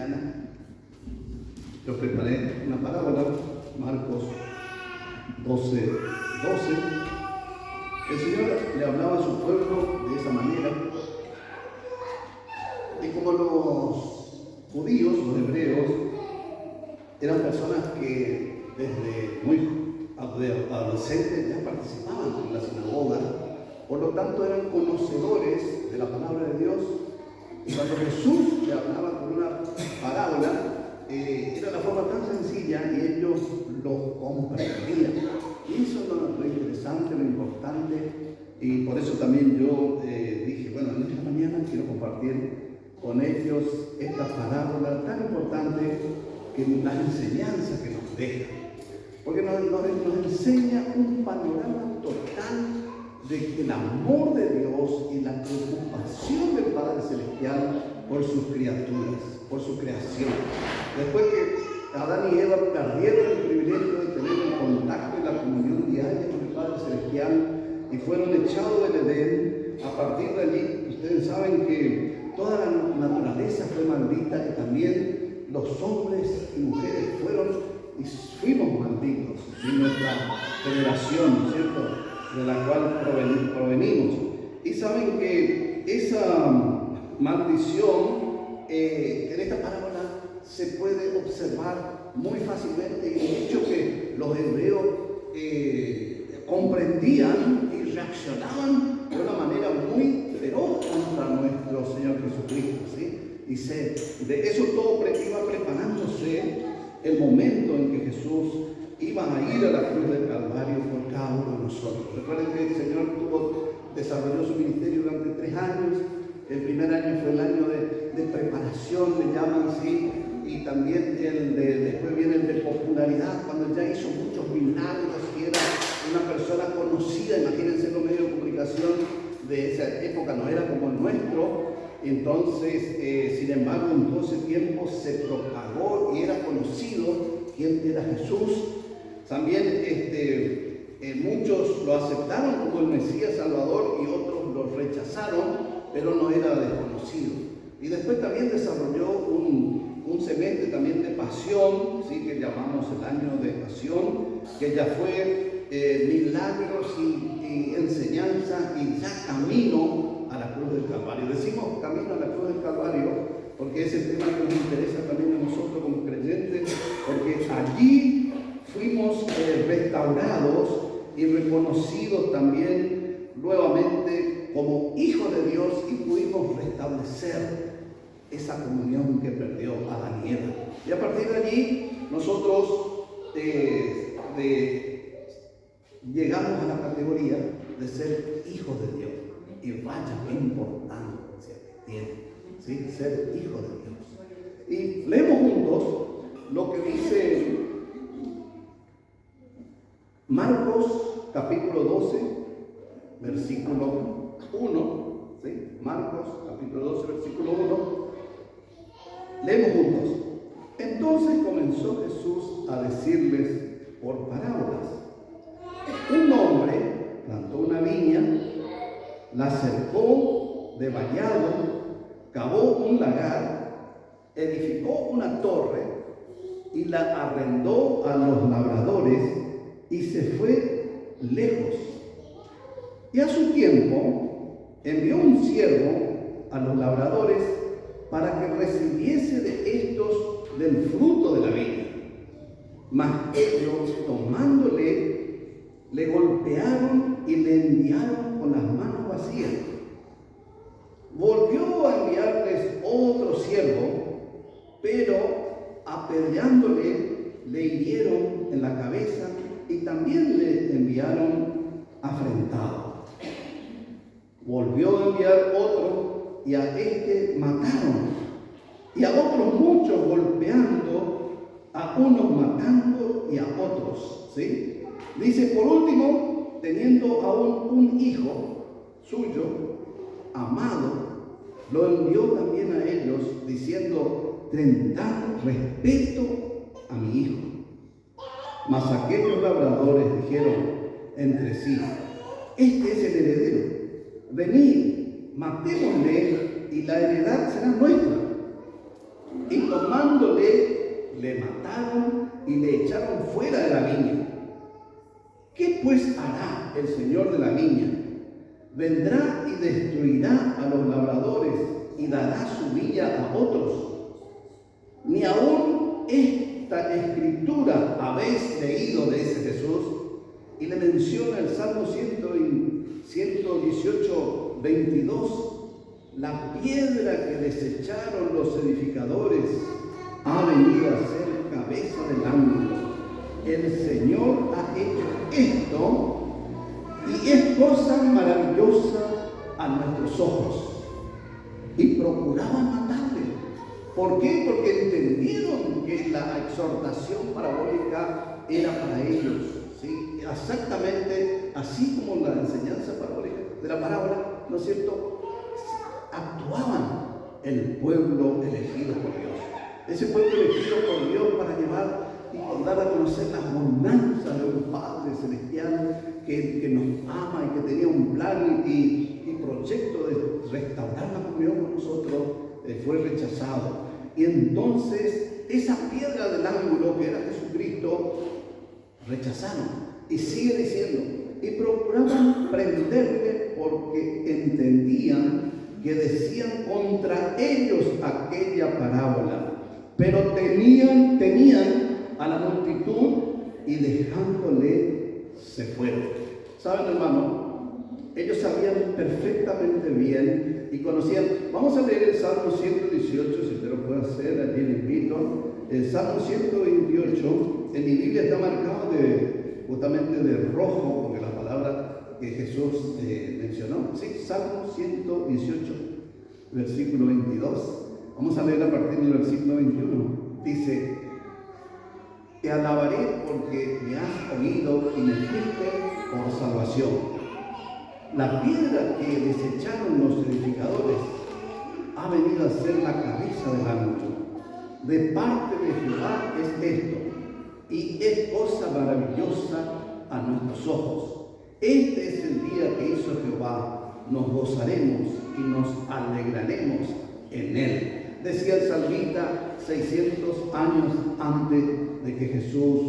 mañana yo preparé una parábola, Marcos 12:12. El Señor le hablaba a su pueblo de esa manera. Y como los judíos, los hebreos, eran personas que desde muy adolescentes ya participaban en la sinagoga, por lo tanto eran conocedores de la palabra de Dios. Y cuando Jesús le hablaba con una parábola, era la forma tan sencilla y ellos lo comprendían. Y eso es lo interesante, lo importante. Y por eso también yo dije, bueno, en esta mañana quiero compartir con ellos esta parábola tan importante, que las enseñanzas que nos deja. Porque nos enseña un panorama total del amor de Dios y la preocupación del Padre Celestial por sus criaturas, por su creación. Después que Adán y Eva perdieron el privilegio de tener el contacto y la comunión diaria con el Padre Celestial y fueron echados del Edén, a partir de allí, ustedes saben que toda la naturaleza fue maldita y también los hombres y mujeres fuimos malditos en nuestra generación, ¿cierto?, de la cual provenimos. Y saben que esa maldición en esta parábola se puede observar muy fácilmente, y de hecho que los hebreos comprendían y reaccionaban de una manera muy feroz contra nuestro Señor Jesucristo, ¿sí? Y de eso todo iba preparándose el momento en que Jesús iba a ir a la cruz del Calvario por cada uno de nosotros. Recuerden que el Señor desarrolló su ministerio durante 3 años. El primer año fue el año de preparación, le llaman así, y también después viene el de popularidad, cuando ya hizo muchos milagros y era una persona conocida. Imagínense, los medios de comunicación de esa época no era como el nuestro. Entonces, sin embargo, en todo ese tiempo se propagó y era conocido quién era Jesús. También muchos lo aceptaron como el Mesías Salvador y otros lo rechazaron, pero no era desconocido. Y después también desarrolló un semestre también de pasión, ¿sí?, que llamamos el año de pasión, que ya fue milagros y enseñanza y ya camino a la cruz del Calvario. Decimos camino a la cruz del Calvario porque es el tema que nos interesa también a nosotros como creyentes, porque allí fuimos restaurados y reconocidos también nuevamente como hijos de Dios, y pudimos restablecer esa comunión que perdió Adán y Eva. Y a partir de allí nosotros llegamos a la categoría de ser hijos de Dios. Y vaya qué importancia tiene, ¿sí?, ser hijo de Dios. Y leemos juntos lo que dice Marcos capítulo 12, versículo 1. ¿Sí? Marcos capítulo 12, versículo 1. Leemos juntos. Entonces comenzó Jesús a decirles por parábolas. Un hombre plantó una viña, la cercó de vallado, cavó un lagar, edificó una torre y la arrendó a los labradores y se fue lejos. Y a su tiempo envió un siervo a los labradores para que recibiese de estos del fruto de la viña. Mas ellos, tomándole, le golpearon y le enviaron con las manos vacías. Volvió a enviarles otro siervo, pero apedreándole le hirieron en la cabeza y también le enviaron afrentado. Volvió a enviar otro y a este mataron, y a otros muchos golpeando, a unos matando y a otros, ¿sí? Dice, por último, teniendo aún un hijo suyo, amado, lo envió también a ellos, diciendo, tendrán respeto a mi hijo. Mas aquellos labradores dijeron entre sí, este es el heredero, venid, matémosle y la heredad será nuestra. Y tomando le mataron y le echaron fuera de la viña. ¿Qué pues hará el Señor de la viña? Vendrá y destruirá a los labradores y dará su viña a otros. Ni aún esta escritura habéis leído de ese Jesús. Y le menciona el Salmo 118, 22. La piedra que desecharon los edificadores ha venido a ser cabeza del ángulo. El Señor ha hecho esto y es cosa maravillosa a nuestros ojos. Y procuraban matarle. ¿Por qué? Porque entendieron que la exhortación parabólica era para ellos, ¿sí? Exactamente así como la enseñanza parabólica de la parábola, ¿no es cierto? Actuaban el pueblo elegido por Dios. Ese pueblo elegido por Dios para llevar y dar a conocer las bonanzas de un Padre Celestial que nos ama y que tenía un plan y proyecto de restaurar la comunión con nosotros, fue rechazado. Y entonces esa piedra del ángulo que era Jesucristo, rechazaron. Y sigue diciendo, y procuraban prenderle porque entendían que decían contra ellos aquella parábola, pero temían a la multitud y dejándole se fueron. ¿Saben, hermano? Ellos sabían perfectamente bien y conocían. Vamos a leer el Salmo 118, si usted lo puede hacer, allí le invito. El Salmo 128, en mi Biblia está marcado justamente de rojo, porque la palabra que Jesús mencionó. Sí, Salmo 118, versículo 22. Vamos a leer a partir del versículo 21. Dice: te alabaré porque me has oído y me fuiste por salvación. La piedra que desecharon los edificadores ha venido a ser la cabeza del ángulo. De parte de Jehová es esto, y es cosa maravillosa a nuestros ojos. Este es el día que hizo Jehová, nos gozaremos y nos alegraremos en él. Decía el salmista 600 años antes de que Jesús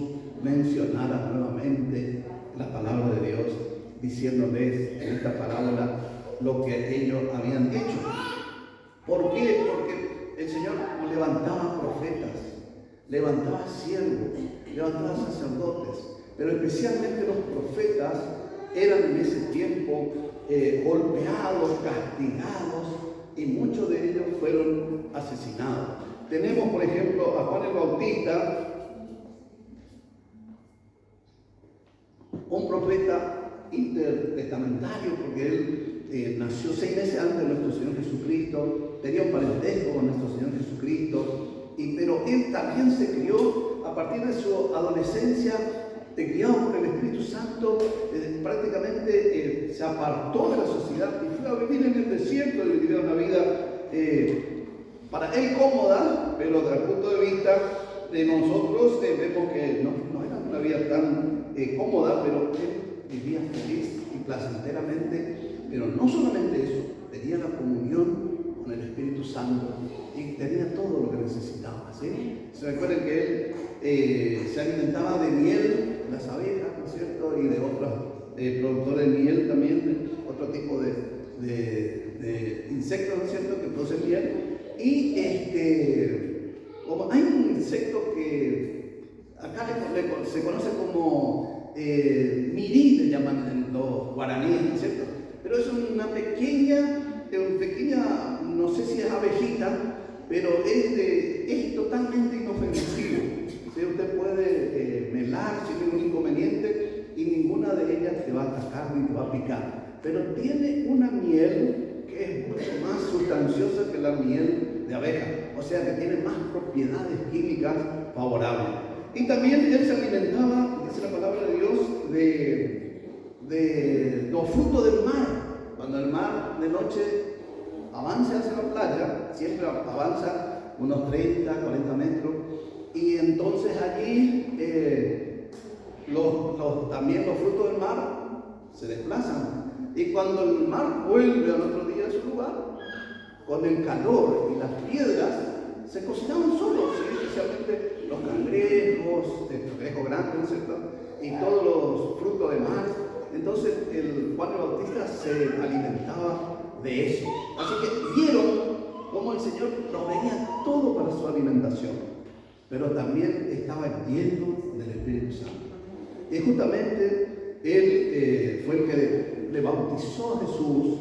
mencionara nuevamente la palabra de Dios, diciéndoles en esta parábola lo que ellos habían hecho. ¿Por qué? Porque el Señor levantaba profetas, levantaba siervos, levantaba sacerdotes, pero especialmente los profetas eran en ese tiempo golpeados, castigados, y muchos de ellos fueron asesinados. Tenemos, por ejemplo, a Juan el Bautista, un profeta intertestamentario, porque él nació 6 meses antes de nuestro Señor Jesucristo, tenía un parentesco con nuestro Señor Jesucristo, pero él también se crió a partir de su adolescencia, criado por el Espíritu Santo, prácticamente se apartó de la sociedad y fue a vivir en el desierto y vivir una vida para él cómoda, pero desde el punto de vista de nosotros vemos que no era una vida tan cómoda, pero él vivía feliz y placenteramente, pero no solamente eso, tenía la comunión con el Espíritu Santo y tenía todo lo que necesitaba, ¿sí? Se recuerden que él se alimentaba de miel, las abejas, ¿no es cierto? Y de otros productores de miel también, otro tipo de insectos, ¿no es cierto?, que producen miel. Y como hay un insecto que acá se conoce como mirí, le llaman los guaraníes, ¿no es cierto? Pero es una pequeña, no sé si es abejita, pero es totalmente inofensivo. ¿Sí? Usted puede melar sin ningún inconveniente y ninguna de ellas te va a atacar ni te va a picar. Pero tiene una miel que es mucho más sustanciosa que la miel de abeja, o sea que tiene más propiedades químicas favorables. Y también él se alimentaba, dice la palabra de Dios, de los frutos del mar. Cuando el mar de noche avanza hacia la playa, siempre avanza unos 30, 40 metros, y entonces allí también los frutos del mar se desplazan. Y cuando el mar vuelve al otro día a su lugar, con el calor y las piedras, se cocinaban solos, ¿sí? Especialmente los conejo grande, ¿no es cierto? Y todos los frutos de mar. Entonces el Juan el Bautista se alimentaba de eso. Así que vieron cómo el Señor proveía todo para su alimentación, pero también estaba lleno del Espíritu Santo. Y justamente Él fue el que le bautizó a Jesús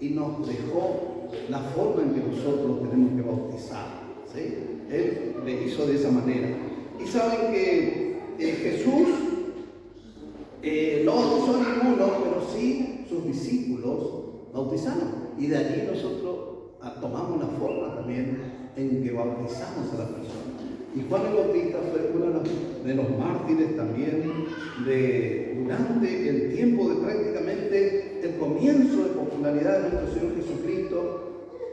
y nos dejó la forma en que nosotros tenemos que bautizar, ¿sí? Él le hizo de esa manera. Y saben que Jesús no bautizó a ninguno, pero sí sus discípulos bautizaron. Y de allí nosotros tomamos la forma también en que bautizamos a la persona. Y Juan el Bautista fue uno de los mártires también durante el tiempo de prácticamente el comienzo de popularidad de nuestro Señor Jesucristo.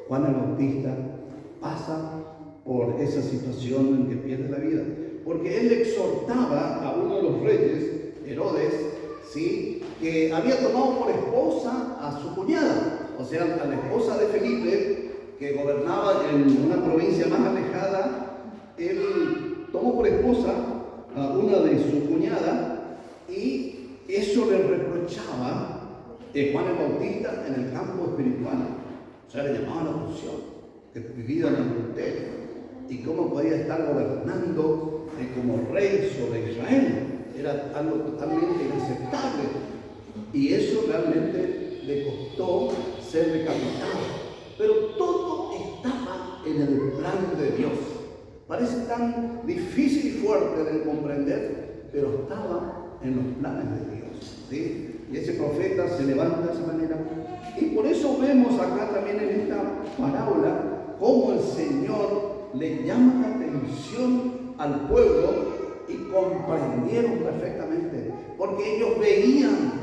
Juan el Bautista pasa por esa situación en que pierde la vida, porque él exhortaba a uno de los reyes, Herodes, ¿sí?, que había tomado por esposa a su cuñada, o sea, a la esposa de Felipe, que gobernaba en una provincia más alejada. Él tomó por esposa a una de su cuñada y eso le reprochaba Juan el Bautista en el campo espiritual. O sea, le llamaban la atención, que vivía en adulterio y cómo podía estar gobernando como rey sobre Israel. Era algo totalmente inaceptable y eso realmente le costó ser decapitado. Pero todo estaba en el plan de Dios. Parece tan difícil y fuerte de comprender, pero estaba en los planes de Dios, ¿sí? Y ese profeta se levanta de esa manera. Y por eso vemos acá también en esta parábola cómo el Señor le llama la atención al pueblo y comprendieron perfectamente, porque ellos veían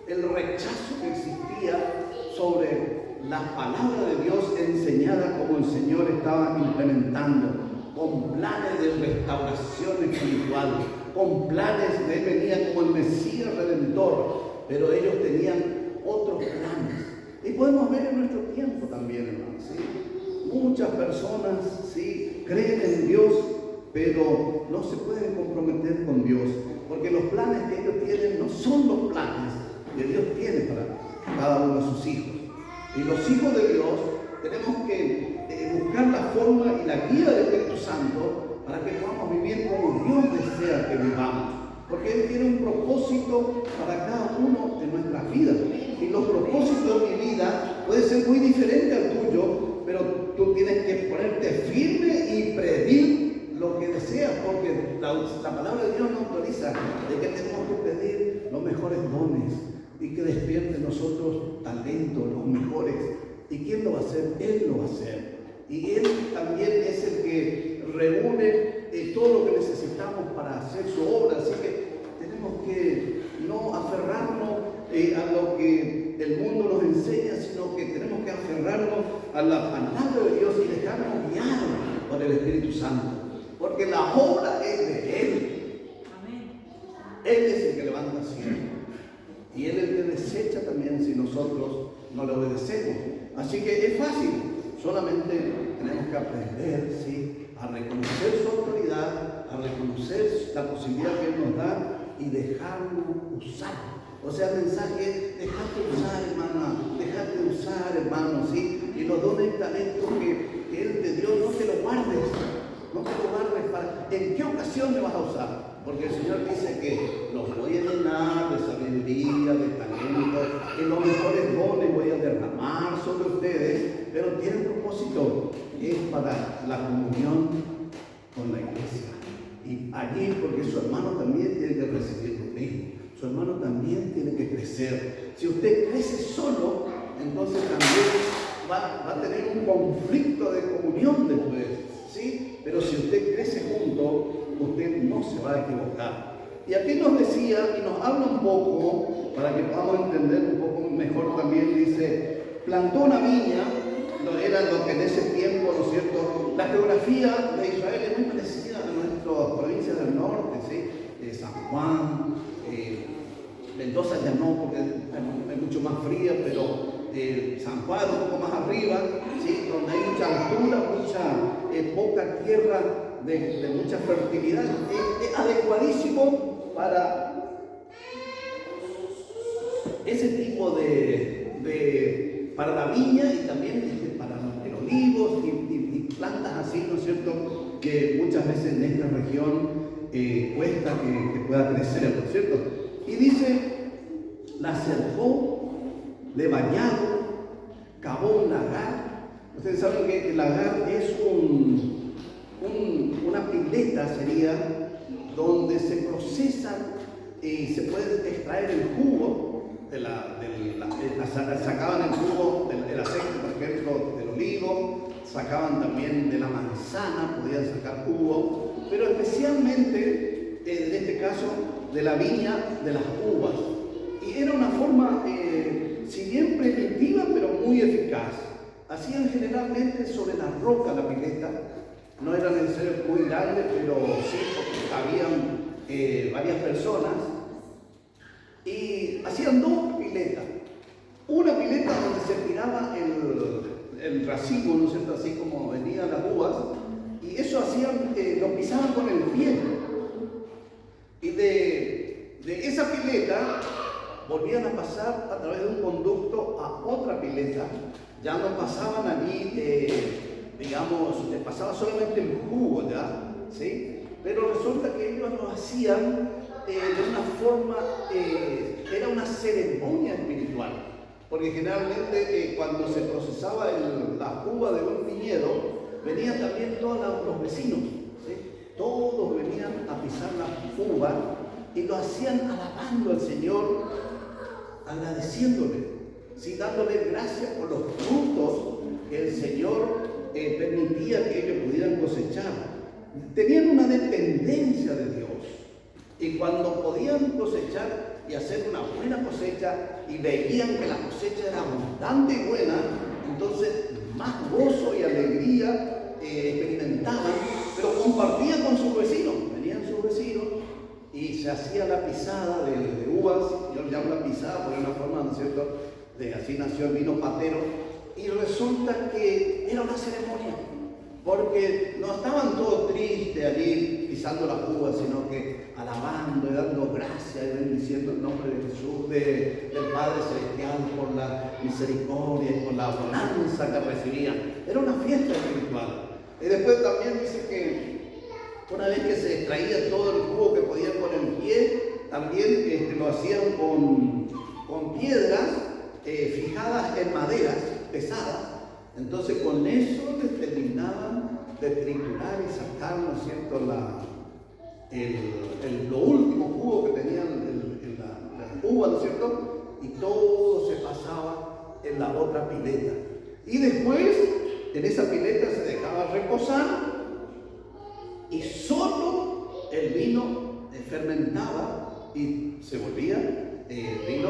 el rechazo que existía sobre la palabra de Dios enseñada como el Señor estaba implementando, con planes de restauración espiritual, con planes de venir como el Mesías Redentor, pero ellos tenían otros planes. Y podemos ver en nuestro tiempo también, hermanos, ¿sí? Muchas personas, ¿sí?, creen en Dios, pero no se pueden comprometer con Dios, porque los planes que ellos tienen no son los planes que Dios tiene para cada uno de sus hijos. Y los hijos de Dios tenemos que buscar la forma y la guía del Espíritu Santo para que podamos vivir como Dios desea que vivamos. Porque Él tiene un propósito para cada uno de nuestras vidas. Y los propósitos de mi vida pueden ser muy diferentes al tuyo, pero tú tienes que ponerte firme y pedir lo que deseas, porque la palabra de Dios nos autoriza de que tenemos que pedir los mejores dones y que despierte en nosotros talentos, los mejores. ¿Y quién lo va a hacer? Él lo va a hacer. Y Él también es el que reúne todo lo que necesitamos para hacer su obra. Así que tenemos que no aferrarnos a lo que el mundo nos enseña, sino que tenemos que aferrarnos a la palabra de Dios y dejarnos guiar por el Espíritu Santo. Porque la obra es de Él. Él es el que levanta siempre. Y Él es el que desecha también si nosotros no le obedecemos. Así que es fácil. Solamente tenemos que aprender, ¿sí?, a reconocer su autoridad, a reconocer la posibilidad que Él nos da y dejarlo usar. O sea, el mensaje es: dejate usar, hermana, dejate usar, hermano, ¿sí? Y los dones y talentos que Él te dio, no te los guardes. No te lo guardes. ¿En qué ocasión me vas a usar? Porque el Señor dice que los voy a llenar de sabiduría, de talento, que los mejores dones voy a derramar sobre ustedes, pero tiene un propósito, es para la comunión con la iglesia. Y allí, porque su hermano también tiene que recibir lo mismo, su hermano también tiene que crecer. Si usted crece solo, entonces también va a tener un conflicto de comunión después, ¿sí? Pero si usted crece junto, usted no se va a equivocar. Y aquí nos decía y nos habla un poco, para que podamos entender un poco mejor también, dice: plantó una viña. No era lo que en ese tiempo, ¿no es cierto? La geografía de Israel es muy parecida a nuestras provincias del norte, ¿sí? San Juan, Mendoza ya no, porque es mucho más fría, pero San Juan un poco más arriba, ¿sí?, donde hay mucha altura, poca tierra de mucha fertilidad, es adecuadísimo para ese tipo para la viña y también para los olivos y plantas así, ¿no es cierto?, que muchas veces en esta región cuesta que pueda crecer, ¿no es cierto? Y dice, la cercó, le bañado, cavó un lagar. Ustedes saben que el lagar es una pileta, sería, donde se procesan y se puede extraer el jugo sacaban el jugo del aceite, por ejemplo, del olivo, sacaban también de la manzana, podían sacar jugo, pero especialmente, en este caso, de la viña de las uvas. Y era una forma, si bien primitiva, pero muy eficaz. Hacían generalmente sobre la roca la pileta, no era necesario muy grande, pero sí porque habían varias personas, y hacían dos piletas. Una pileta donde se tiraba el racimo, ¿no es cierto?, así como venían las uvas, y eso hacían, lo pisaban con el pie. Y de esa pileta volvían a pasar a través de un conducto a otra pileta. Ya no pasaban allí, digamos, pasaba solamente el jugo, ¿ya? ¿Sí? Pero resulta que ellos lo hacían de una forma, era una ceremonia espiritual, porque generalmente cuando se procesaba la uva de un viñedo, venían también todos los vecinos, ¿sí? Todos venían a pisar la uva y lo hacían alabando al Señor, agradeciéndole, ¿sí?, dándole gracias por los frutos que el Señor permitía que ellos pudieran cosechar. Tenían una dependencia de Dios, y cuando podían cosechar y hacer una buena cosecha y veían que la cosecha era abundante y buena, entonces más gozo y alegría experimentaban, pero compartían con sus vecinos. Venían sus vecinos y se hacía la pisada de uvas. Yo le llamo la pisada por una forma, ¿no es cierto?, así nació el vino patero, y resulta que era una ceremonia, porque no estaban todos tristes allí pisando las uvas, sino que alabando y dando gracias y bendiciendo el nombre de Jesús, del Padre Celestial, por la misericordia y por la bonanza que recibían. Era una fiesta espiritual. Y después también dice que una vez que se extraía todo el jugo que podían con el pie, también lo hacían con piedras fijadas en maderas pesadas. Entonces con eso terminaban de triturar y sacar, ¿no es cierto?, lo último jugo que tenían la uva, ¿no es cierto?, y todo se pasaba en la otra pileta. Y después en esa pileta se dejaba reposar y solo el vino fermentaba y se volvía vino,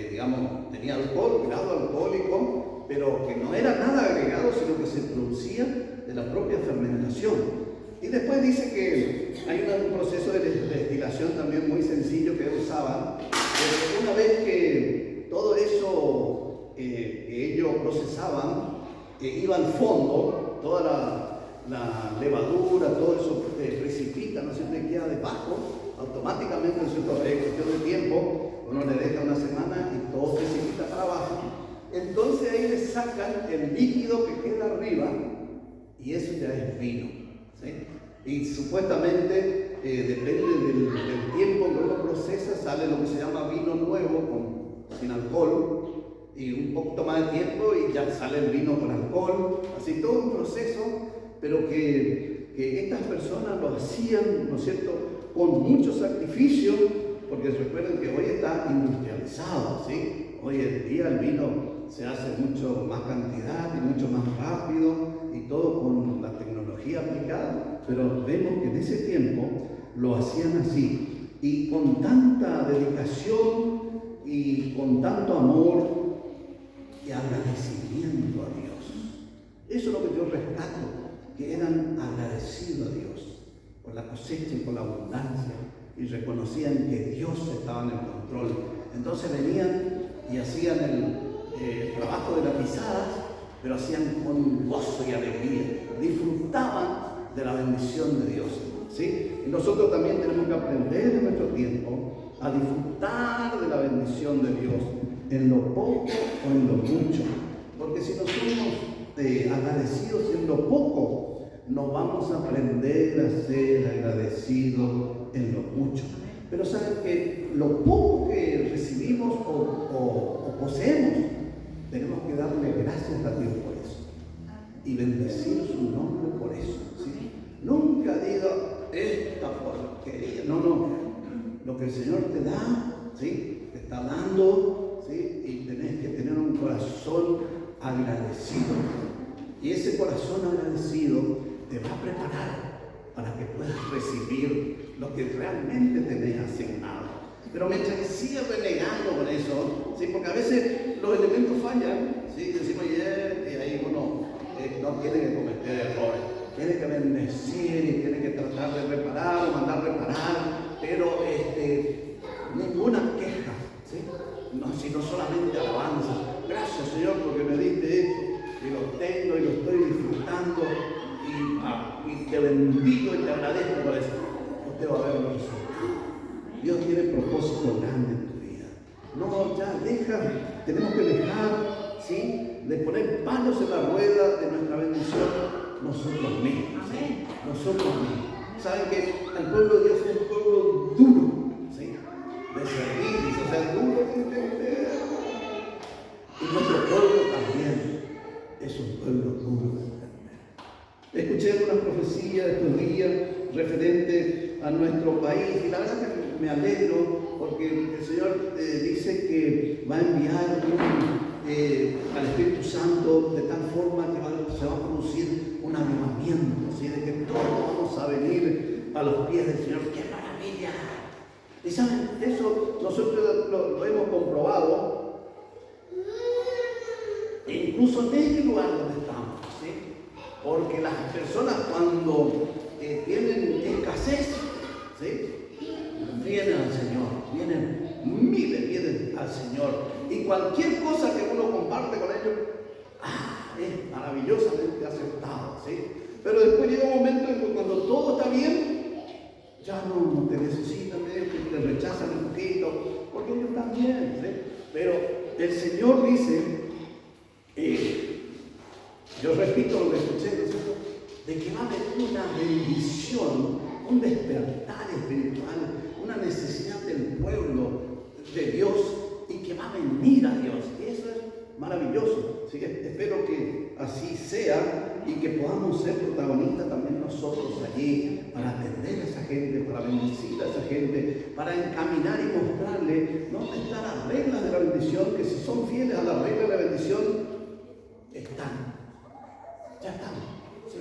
digamos, tenía alcohol, grado alcohólico, pero que no era nada agregado, sino que se producía de la propia fermentación. Y después dice que hay un proceso de destilación también muy sencillo que usaban. Una vez que todo eso que ellos procesaban iba al fondo, toda la levadura, todo eso precipita, no siempre queda debajo, automáticamente, ¿no es cierto?, en cuestión de tiempo, uno le deja una semana y todo precipita para abajo. Entonces ahí le sacan el líquido que queda arriba y eso ya es vino, ¿sí? Y supuestamente depende del tiempo que uno procesa, sale lo que se llama vino nuevo sin alcohol, y un poquito más de tiempo y ya sale el vino con alcohol. Así todo un proceso, pero que estas personas lo hacían, ¿no es cierto?, con mucho sacrificio, porque recuerden que hoy está industrializado, ¿sí? Hoy en día el vino se hace mucho más cantidad y mucho más rápido y todo con la tecnología aplicada, pero vemos que en ese tiempo lo hacían así y con tanta dedicación y con tanto amor y agradecimiento a Dios. Eso es lo que yo rescato, que eran agradecidos a Dios por la cosecha y por la abundancia, y reconocían que Dios estaba en el control. Entonces venían y hacían el trabajo de las pisadas, pero hacían con gozo y alegría, disfrutaban de la bendición de Dios, ¿sí? Y nosotros también tenemos que aprender en nuestro tiempo a disfrutar de la bendición de Dios en lo poco o en lo mucho. Porque si no somos agradecidos en lo poco, no vamos a aprender a ser agradecidos en lo mucho. Pero saben que lo poco que recibimos o poseemos, tenemos que darle gracias a Dios por eso y bendecir su nombre por eso, ¿sí? Nunca diga esta porquería, no. Lo que el Señor te da, ¿sí? Te está dando, ¿sí? Y tenés que tener un corazón agradecido. Y ese corazón agradecido te va a preparar para que puedas recibir lo que realmente tenés asignado. Pero mientras que sigas renegando con eso, ¿sí? Porque a veces los elementos fallan, ¿sí? Decimos, y ahí uno no tiene que cometer errores, tiene que bendecir y tiene que tratar de reparar o mandar reparar, pero ninguna queja, ¿sí? No, sino solamente alabanza. Gracias, Señor, porque me diste esto y lo tengo y lo estoy disfrutando y te bendigo y te agradezco por eso. Usted va a ver los resultados. Dios tiene propósito grande en tu vida. No, ya tenemos que dejar, ¿sí?, de poner palos en la rueda de nuestra bendición nosotros mismos, ¿sí? Nosotros mismos. Saben que el pueblo de Dios es un pueblo duro, ¿sí? De servir, o sea, duro de entender. Y nuestro pueblo también es un pueblo duro de entender. Escuché una profecía estos días referente a nuestro país y la verdad que me alegro porque el Señor dice que va a enviar al Espíritu Santo de tal forma que se va a producir un avivamiento, ¿sí? De que todos vamos a venir a los pies del Señor. ¡Qué maravilla! Y saben, eso nosotros lo hemos comprobado incluso en este lugar donde estamos, ¿sí? Porque las personas cuando tienen escasez, ¿sí?, vienen al Señor, vienen al Señor. Y cualquier cosa que uno comparte con ellos, es maravillosamente aceptado, ¿sí? Pero después llega un momento en que cuando todo está bien, ya no te necesitan, te rechazan un poquito, porque ellos están bien, ¿sí? Pero el Señor dice, yo repito lo que escuché, ¿no es cierto?, de que va a haber una bendición, un despertar espiritual, una necesidad del pueblo de Dios y que va a venir a Dios. Y eso es maravilloso. Así que espero que así sea y que podamos ser protagonistas también nosotros allí para atender a esa gente, para bendecir a esa gente, para encaminar y mostrarle dónde están las reglas de la bendición, que si son fieles a las reglas de la bendición, ya están. ¿Sí?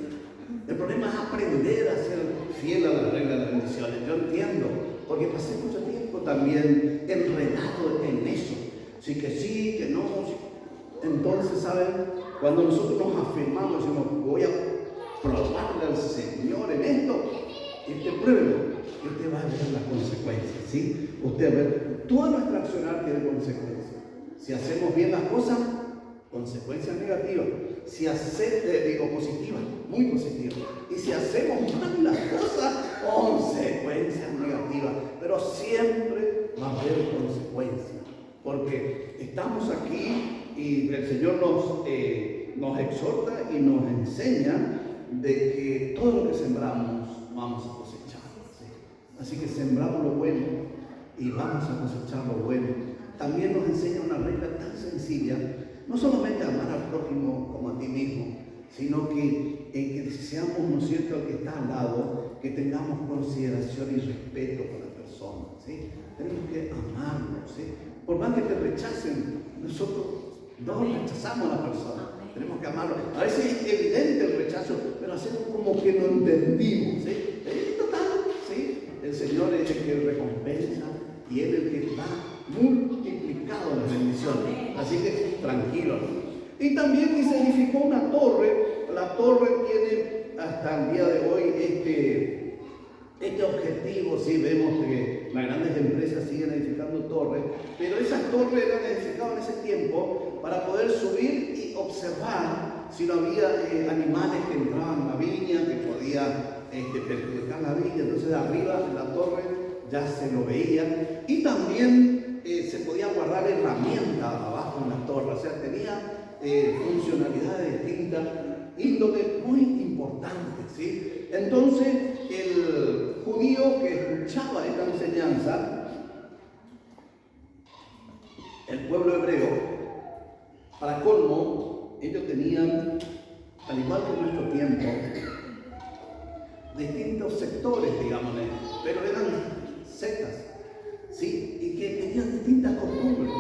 El problema es aprender a ser fiel a las reglas de la bendición. Yo entiendo, porque pasé mucho tiempo también enredado en eso. Sí, que no. Entonces, ¿saben? Cuando nosotros nos afirmamos, decimos, voy a probarle al Señor en esto, pruébelo, y usted va a ver las consecuencias, ¿sí? Usted va a ver, toda nuestra accionar tiene consecuencias. Si hacemos bien las cosas, consecuencias negativas. Si hacemos, positivas, muy positivas. Y si hacemos mal las cosas, consecuencias negativas. Pero siempre va a haber consecuencias. Porque estamos aquí y el Señor nos exhorta y nos enseña de que todo lo que sembramos vamos a cosechar, ¿sí? Así que sembramos lo bueno y vamos a cosechar lo bueno. También nos enseña una regla tan sencilla, no solamente amar al prójimo como a ti mismo, sino que seamos, ¿no es cierto?, el que está al lado, que tengamos consideración y respeto por la persona, ¿sí? Tenemos que amarnos, ¿sí? Por más que te rechacen, nosotros no rechazamos a la persona, tenemos que amarlo. A veces es evidente el rechazo, pero hacemos como que no entendimos, ¿sí? Total, ¿sí? El Señor es el que recompensa y Él es el que da multiplicado las bendiciones. Así que tranquilos. Y también dice, edificó una torre. La torre tiene hasta el día de hoy este objetivo. Sí, vemos que las grandes empresas siguen edificando torres, pero esas torres eran edificadas en ese tiempo para poder subir y observar sino había animales que entraban en la viña, que podía perjudicar la viña. Entonces de arriba en la torre ya se lo veía, y también se podía guardar herramientas abajo en la torre. O sea, tenía funcionalidades distintas, índole muy importantes, ¿sí? Entonces el judío que escuchaba esta enseñanza, el pueblo hebreo, para colmo, ellos tenían, al igual que en nuestro tiempo, distintos sectores, digámosle, pero eran sectas, ¿sí? Y que tenían distintas costumbres.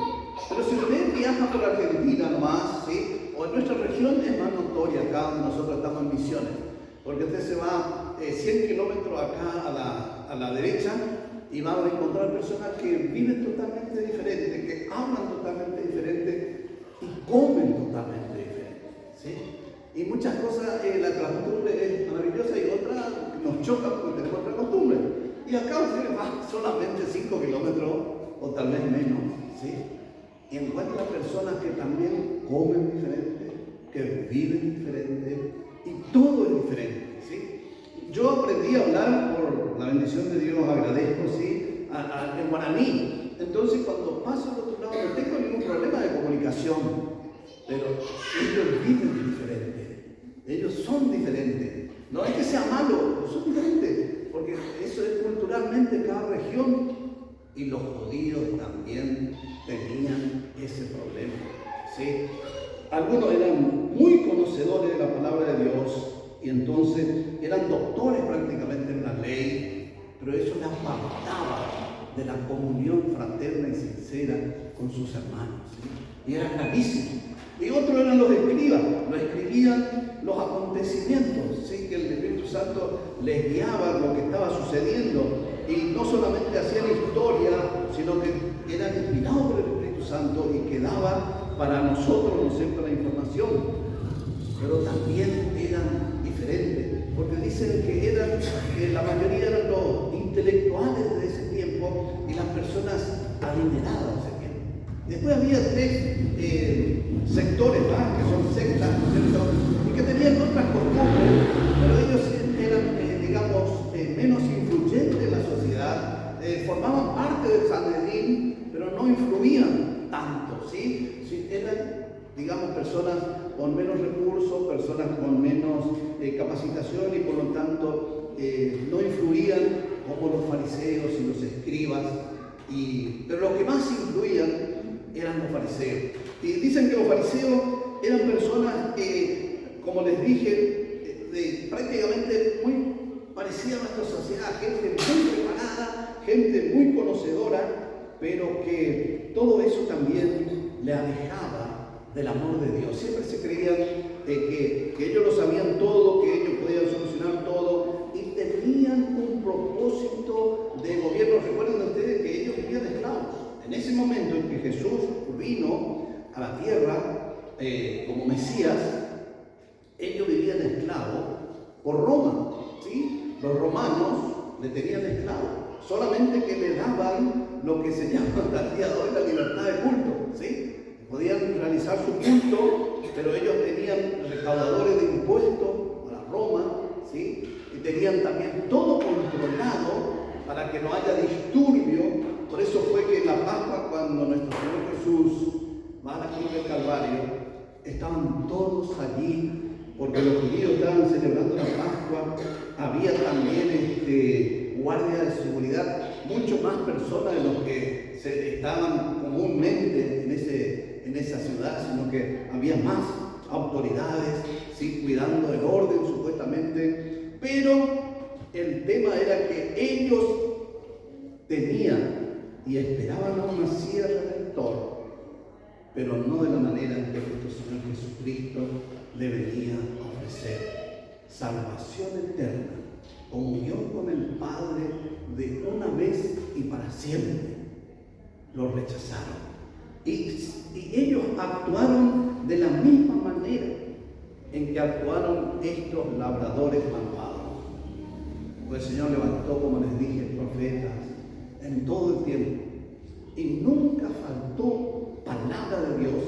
Pero si usted viaja por Argentina nomás, ¿sí? O en nuestra región es más notoria, acá donde nosotros estamos en Misiones, porque usted se va 100 kilómetros acá a la derecha y va a encontrar personas que viven totalmente diferente, que hablan totalmente diferente y comen totalmente diferente, ¿sí? Y muchas cosas, la costumbre es maravillosa y otras nos chocan porque tenemos otra costumbre. Y acá usted va solamente 5 kilómetros o tal vez menos, ¿sí? Y encuentra personas que también comen diferente, que viven diferente, y todo es diferente, ¿sí? Yo aprendí a hablar, por la bendición de Dios, agradezco, ¿sí? En guaraní. Entonces, cuando paso al otro lado, no tengo ningún problema de comunicación, pero ellos viven diferente, ellos son diferentes. No es que sea malo, pero son diferentes, porque eso es culturalmente cada región, y los judíos también tenían ese problema, ¿sí? Algunos eran muy conocedores de la palabra de Dios y entonces eran doctores prácticamente en la ley, pero eso les apartaba de la comunión fraterna y sincera con sus hermanos, ¿sí? Y era gravísimo. Y otros eran los escribas, los escribían los acontecimientos, ¿sí? Que el Espíritu Santo les guiaba lo que estaba sucediendo, y no solamente hacían historia, sino que eran inspirados por el Espíritu Santo y quedaba para nosotros, ¿no es cierto?, la información. Pero también eran diferentes, porque dicen que la mayoría eran los intelectuales de ese tiempo y las personas adineradas de ese tiempo. Después había 3 sectores más, que son sectas, ¿no es cierto?, y que tenían otras costumbres, pero ellos eran, digamos, menos influyentes en la sociedad, formaban parte del Sanedrín, pero no influían tanto, ¿sí? Sí, eran, digamos, personas con menos recursos, personas con menos capacitación, y por lo tanto no influían como los fariseos y los escribas, pero los que más influían eran los fariseos. Y dicen que los fariseos eran personas que, como les dije, prácticamente muy parecida a nuestra sociedad, gente muy preparada, gente muy conocedora, pero que todo eso también le alejaba del amor de Dios. Siempre se creían que ellos lo sabían todo, que ellos podían solucionar todo, y tenían un propósito de gobierno. Recuerden ustedes que ellos vivían esclavos. En ese momento en que Jesús vino a la tierra como Mesías, ellos vivían esclavos por Roma, ¿sí? Los romanos le tenían esclavos, solamente que le daban lo que se llama hasta el día de hoy la libertad de culto, ¿sí? Podían realizar su culto, pero ellos tenían recaudadores de impuestos para Roma, ¿sí? Y tenían también todo controlado para que no haya disturbio. Por eso fue que en la Pascua, cuando nuestro Señor Jesús va a la cruz del Calvario, estaban todos allí, porque los judíos estaban celebrando la Pascua. Había también guardia de seguridad, mucho más personas de los que estaban comúnmente en esa ciudad, sino que había más autoridades, ¿sí?, cuidando el orden supuestamente. Pero el tema era que ellos tenían y esperaban a un Mesías redentor, pero no de la manera en que nuestro Señor Jesucristo le venía a ofrecer: salvación eterna, comunión con el Padre de una vez y para siempre. Lo rechazaron. Y ellos actuaron de la misma manera en que actuaron estos labradores malvados. Pues el Señor levantó, como les dije, profetas en todo el tiempo, y nunca faltó palabra de Dios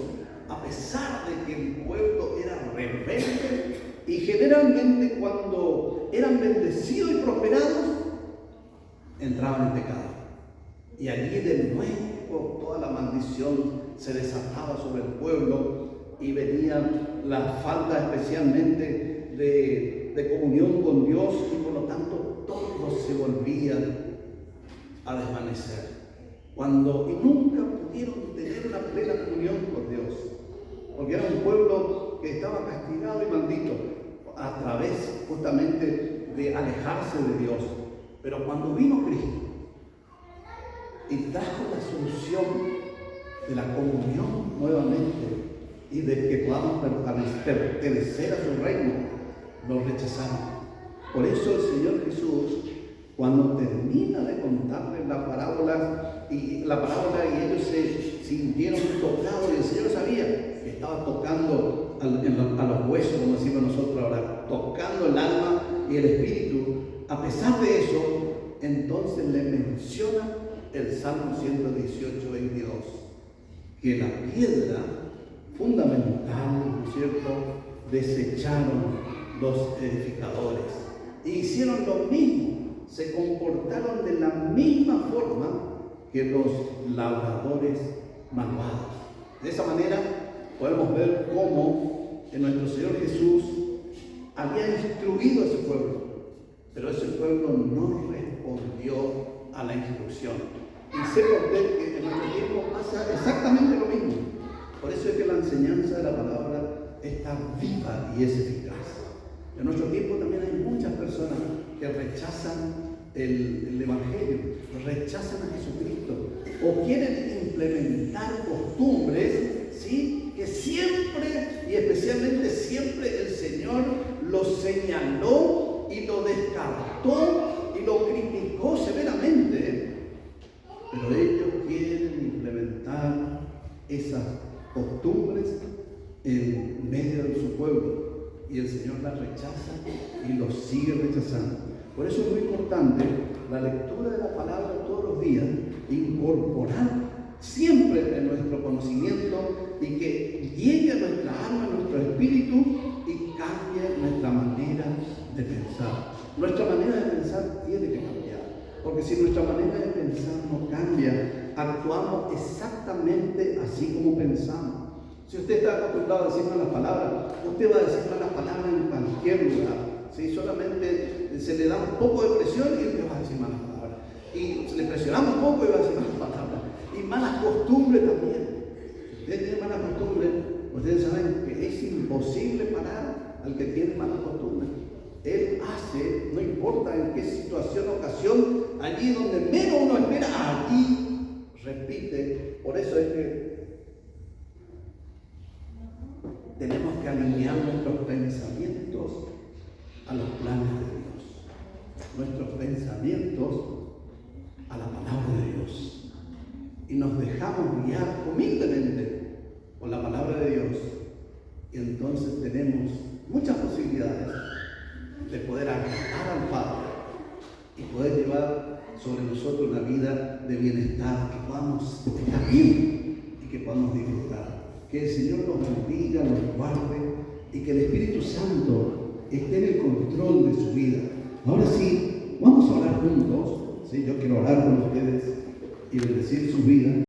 a pesar de que el pueblo era rebelde y generalmente cuando eran bendecidos y prosperados, entraban en pecado. Y allí de nuevo toda la maldición se desataba sobre el pueblo y venía la falta especialmente de comunión con Dios y por lo tanto todo se volvía a desvanecer. Y nunca pudieron tener una plena comunión con Dios, porque era un pueblo que estaba castigado y maldito a través justamente de alejarse de Dios. Pero cuando vino Cristo y trajo la solución de la comunión nuevamente y de que podamos pertenecer a su reino, lo rechazaron. Por eso el Señor Jesús, cuando termina de contarles la parábola y ellos se sintieron tocados, y el Señor sabía que estaba tocando a los huesos, como decimos nosotros ahora, tocando el alma y el espíritu. A pesar de eso, entonces le menciona el Salmo 118, 22, que la piedra fundamental, ¿no es cierto?, desecharon los edificadores e hicieron lo mismo, se comportaron de la misma forma que los labradores malvados. De esa manera podemos ver cómo nuestro Señor Jesús había instruido a ese pueblo, pero ese pueblo no respondió a la instrucción. Y sé por que en nuestro tiempo pasa exactamente lo mismo. Por eso es que la enseñanza de la palabra está viva y es eficaz. En nuestro tiempo también hay muchas personas que rechazan el Evangelio, rechazan a Jesucristo o quieren implementar costumbres, ¿sí?, que siempre y especialmente siempre el Señor lo señaló y lo descartó y lo criticó severamente, pero ellos quieren implementar esas costumbres en medio de su pueblo y el Señor las rechaza y los sigue rechazando. Por eso es muy importante la lectura de la palabra todos los días, incorporar siempre en nuestro conocimiento y que llegue a nuestra alma, a nuestro espíritu y cambie nuestra manera de pensar. Nuestra manera de pensar tiene que cambiar, porque si nuestra manera de pensar no cambia, actuamos exactamente así como pensamos. Si usted está acostumbrado a decir malas palabras, usted va a decir malas palabras en cualquier lugar. ¿Sí? Solamente se le da un poco de presión y usted va a decir malas palabras. Y se le presionamos un poco y va a decir malas palabras. Y malas costumbres también. Si usted tiene malas costumbres, ustedes saben que es imposible parar al que tiene malas costumbres. Él hace, no importa en qué situación o ocasión, allí donde menos uno espera, allí repite. Por eso es que tenemos que alinear nuestros pensamientos a los planes de Dios, nuestros pensamientos a la palabra de Dios, y nos dejamos guiar humildemente por la palabra de Dios, y entonces tenemos muchas posibilidades de poder agradar al Padre y poder llevar sobre nosotros una vida de bienestar, que podamos estar bien y que podamos disfrutar. Que el Señor nos bendiga, nos guarde y que el Espíritu Santo esté en el control de su vida. Ahora sí, vamos a orar juntos. ¿Sí? Yo quiero orar con ustedes y bendecir su vida.